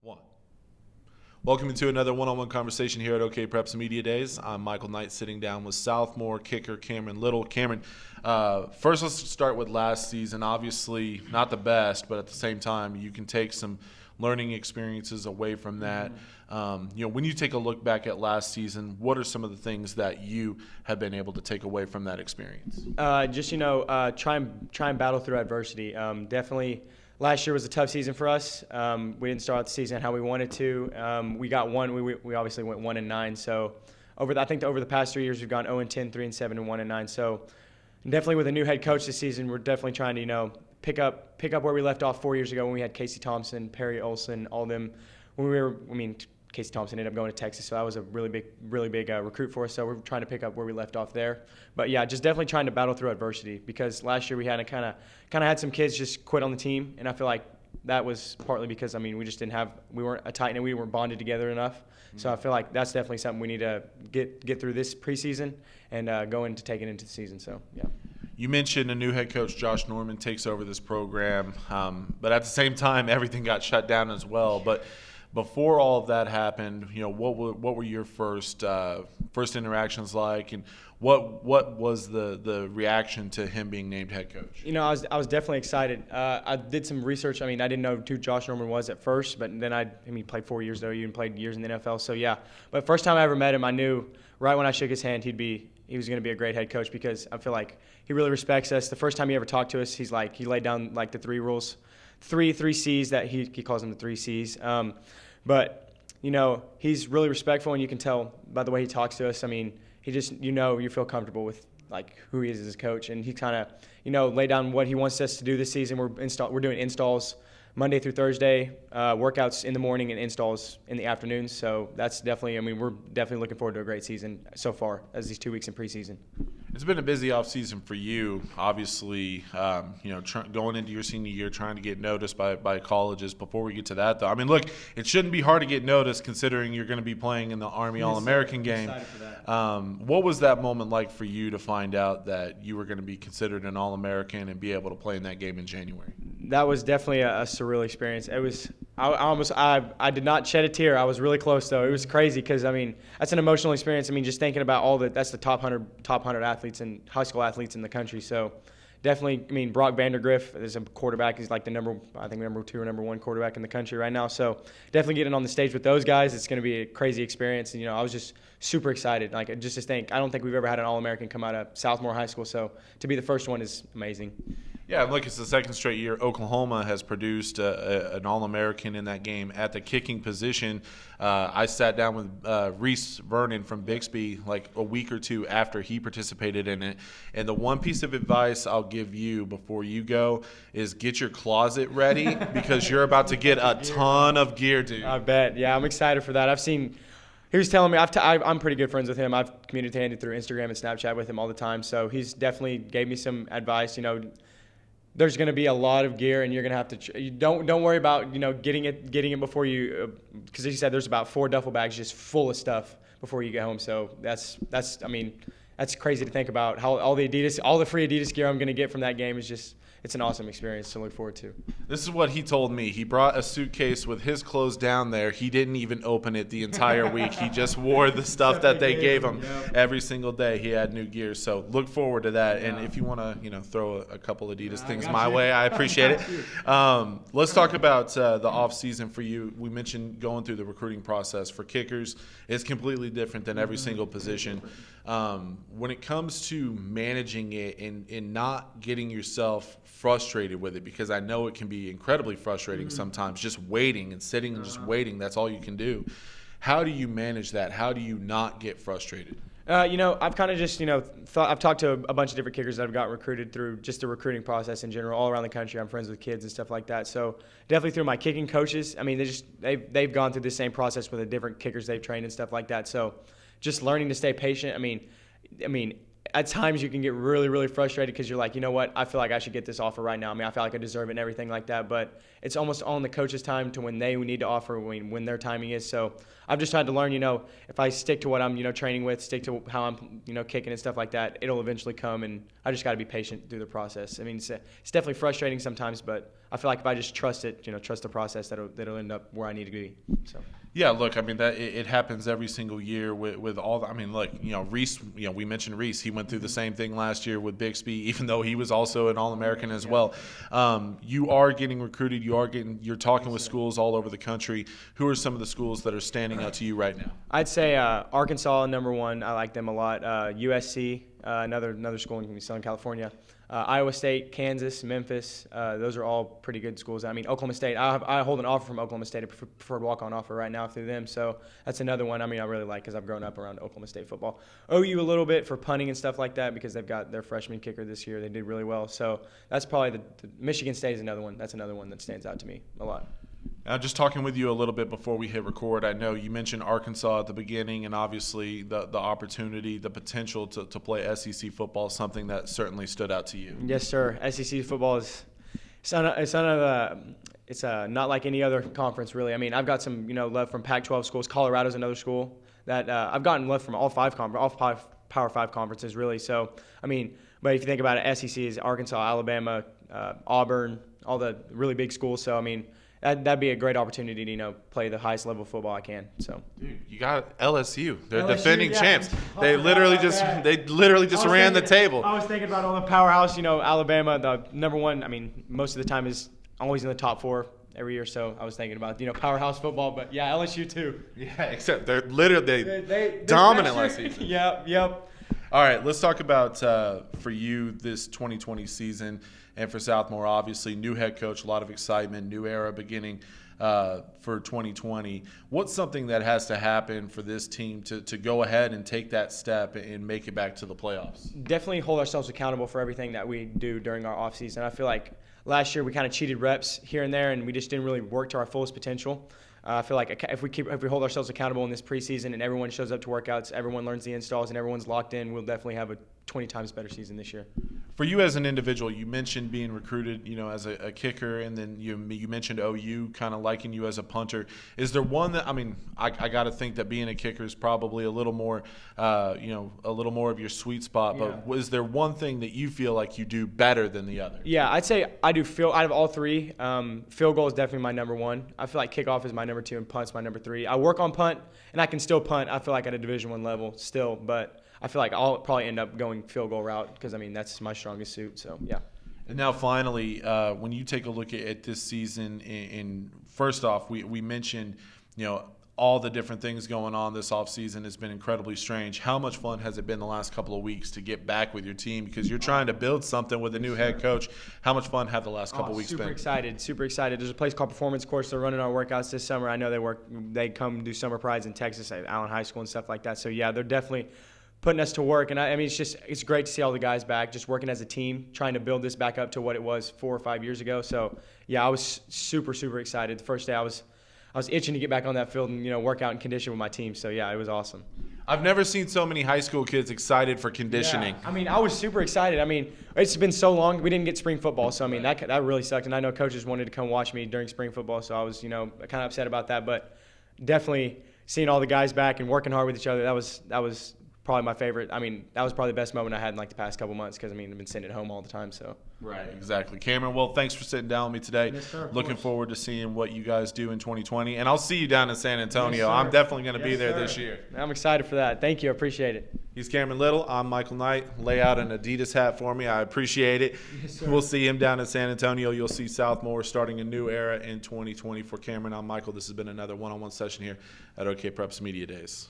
One. Welcome to another one-on-one conversation here at OKPreps Media Days. I'm Michael Knight, sitting down with Southmoore kicker Cameron Little. Cameron, first let's start with last season. Obviously not the best, but at the same time you can take some learning experiences away from that. When you take a look back at last season, what are some of the things that you have been able to take away from that experience? Try and battle through adversity. Definitely. Last year was a tough season for us. We didn't start out the season how we wanted to. We got one. We obviously went 1-9. So over the past 3 years, we've gone 0-10, 3-7, and 1-9. So definitely with a new head coach this season, we're definitely trying to pick up where we left off 4 years ago when we had Casey Thompson, Perry Olson, all of them. Casey Thompson ended up going to Texas, so that was a really big recruit for us. So we're trying to pick up where we left off there. But yeah, just definitely trying to battle through adversity, because last year we had kind of had some kids just quit on the team, and I feel like that was partly because we weren't a tight knit, we weren't bonded together enough. Mm-hmm. So I feel like that's definitely something we need to get through this preseason and go into taking into the season. So yeah. You mentioned a new head coach, Josh Norman, takes over this program, but at the same time, everything got shut down as well. But before all of that happened, what were your first interactions like, and what was the reaction to him being named head coach? I was definitely excited. I did some research. I didn't know who Josh Norman was at first, but then he played 4 years though. You played years in the NFL, so yeah. But first time I ever met him, I knew right when I shook his hand he was going to be a great head coach, because I feel like he really respects us. The first time he ever talked to us, he laid down the three rules, three C's that he calls them the 3 C's. But he's really respectful, and you can tell by the way he talks to us. He just you feel comfortable with who he is as a coach, and he kind of laid down what he wants us to do this season. We're doing installs Monday through Thursday, workouts in the morning and installs in the afternoons. So that's definitely, we're definitely looking forward to a great season so far as these 2 weeks in preseason. It's been a busy offseason for you, obviously, going into your senior year, trying to get noticed by colleges. Before we get to that, though, look, it shouldn't be hard to get noticed considering you're going to be playing in the Army All-American game. Excited for that. What was that moment like for you to find out that you were going to be considered an All-American and be able to play in that game in January? That was definitely a surreal experience. It was. I did not shed a tear. I was really close though. It was crazy because that's an emotional experience. Just thinking about that's the top 100 athletes and high school athletes in the country. So definitely, Brock Vandergriff is a quarterback. He's the number 2 or number 1 quarterback in the country right now. So definitely getting on the stage with those guys, it's going to be a crazy experience. And I was just super excited. Just to think, I don't think we've ever had an All-American come out of Southmoore High School. So to be the first one is amazing. Yeah, look, it's the second straight year Oklahoma has produced an All-American in that game at the kicking position. I sat down with Reese Vernon from Bixby a week or two after he participated in it. And the one piece of advice I'll give you before you go is get your closet ready because you're about to get a ton of gear, dude. I bet. Yeah, I'm excited for that. He was telling me, I'm pretty good friends with him. I've communicated through Instagram and Snapchat with him all the time. So he's definitely gave me some advice, There's going to be a lot of gear, and you're going to have to. Don't worry about getting it before you, because he said there's about 4 duffel bags just full of stuff before you get home. So that's crazy to think about how all the free Adidas gear I'm going to get from that game is it's an awesome experience to look forward to. This is what he told me. He brought a suitcase with his clothes down there. He didn't even open it the entire week. He just wore the stuff that they gave him every single day. He had new gear. So look forward to that. And if you want to, throw a couple Adidas things my way, I appreciate it. Let's talk about the off season for you. We mentioned going through the recruiting process for kickers. It's completely different than every single position. When it comes to managing it and not getting yourself frustrated with it, because I know it can be incredibly frustrating sometimes, just waiting and sitting and just waiting. That's all you can do. How do you manage that? How do you not get frustrated? I've kind of just, I've talked to a bunch of different kickers that have got recruited through just the recruiting process in general, all around the country. I'm friends with kids and stuff like that. So definitely through my kicking coaches, they've gone through the same process with the different kickers they've trained and stuff like that. So just learning to stay patient. at times you can get really, really frustrated because you're like, you know what, I feel like I should get this offer right now. I mean, I feel like I deserve it and everything like that. But it's almost on the coach's time to when they need to offer, when their timing is. So I've just tried to learn, if I stick to what I'm, training with, stick to how I'm, kicking and stuff like that, it'll eventually come. And I just got to be patient through the process. I mean, it's definitely frustrating sometimes, but I feel like if I just trust it, trust the process, that'll end up where I need to be. So. Yeah, look, I mean that it happens every single year with all. I mean, look, Reese. We mentioned Reese. He went through the same thing last year with Bixby, even though he was also an All-American as well. You are getting recruited. You're talking with schools all over the country. Who are some of the schools that are standing out to you right now? I'd say Arkansas, number one. I like them a lot. USC, another school in Southern California. Iowa State, Kansas, Memphis, those are all pretty good schools. I mean, Oklahoma State, I hold an offer from Oklahoma State, a preferred walk-on offer right now through them. So that's another one I really like because I've grown up around Oklahoma State football. OU a little bit for punting and stuff like that because they've got their freshman kicker this year. They did really well. So that's probably the Michigan State is another one. That's another one that stands out to me a lot. Just talking with you a little bit before we hit record, I know you mentioned Arkansas at the beginning, and obviously the opportunity, the potential to play SEC football is something that certainly stood out to you. Yes, sir. SEC football is it's not like any other conference, really. I mean, I've got some love from Pac-12 schools. Colorado's another school that I've gotten love from all five Power 5 conferences, really. So, I mean, but if you think about it, SEC is Arkansas, Alabama, Auburn, all the really big schools. So, I mean, that'd be a great opportunity to play the highest level of football I can. So, dude, you got LSU. They're LSU, defending yeah. champs. They literally just ran the table. I was thinking about all the powerhouse. Alabama, the number one. I mean, most of the time is always in the top 4 every year. So I was thinking about powerhouse football, but yeah, LSU too. Yeah, except they're literally they dominant last season. Yep. All right, let's talk about for you this 2020 season and for Southmoore. Obviously, new head coach, a lot of excitement, new era beginning for 2020. What's something that has to happen for this team to go ahead and take that step and make it back to the playoffs? Definitely hold ourselves accountable for everything that we do during our offseason. I feel like last year we kind of cheated reps here and there, and we just didn't really work to our fullest potential. I feel like if we hold ourselves accountable in this preseason and everyone shows up to workouts, everyone learns the installs, and everyone's locked in, we'll definitely have a 20 times better season this year. For you as an individual, you mentioned being recruited, as a kicker, and then you mentioned OU kind of liking you as a punter. Is there one that I got to think that being a kicker is probably a little more, a little more of your sweet spot. Yeah. But is there one thing that you feel like you do better than the other? Yeah, I'd say I do out of all three. Field goal is definitely my number one. I feel like kickoff is my number 2 and punt's my number 3. I work on punt, and I can still punt. I feel like at a Division I level still, but I feel like I'll probably end up going field goal route because, that's my strongest suit. So, yeah. And now finally, when you take a look at this season, and first off, we mentioned, all the different things going on this offseason has been incredibly strange. How much fun has it been the last couple of weeks to get back with your team? Because you're trying to build something with a new head coach. How much fun have the last couple of weeks been? Super excited. There's a place called Performance Course. They're running our workouts this summer. I know they come do summer prides in Texas at Allen High School and stuff like that. So, yeah, they're definitely putting us to work. And it's great to see all the guys back, just working as a team, trying to build this back up to what it was 4 or 5 years ago. So, yeah, I was super excited. The first day I was itching to get back on that field and, work out and condition with my team. So, yeah, it was awesome. I've never seen so many high school kids excited for conditioning. Yeah. I was super excited. It's been so long. We didn't get spring football. So, that really sucked. And I know coaches wanted to come watch me during spring football. So, I was, kind of upset about that. But definitely seeing all the guys back and working hard with each other, that was probably my favorite. That was probably the best moment I had in the past couple months because I've been sitting at home all the time. So right, exactly. Cameron, well, thanks for sitting down with me today. Yes, sir, looking forward to seeing what you guys do in 2020, and I'll see you down in San Antonio. Yes, I'm definitely going to be there this year. I'm excited for that. Thank you. I appreciate it. He's Cameron Little. I'm Michael Knight. Lay out an Adidas hat for me. I appreciate it. Yes, sir. We'll see him down in San Antonio. You'll see Southmoore starting a new era in 2020. For Cameron, I'm Michael. This has been another one-on-one session here at OKPreps Media Days.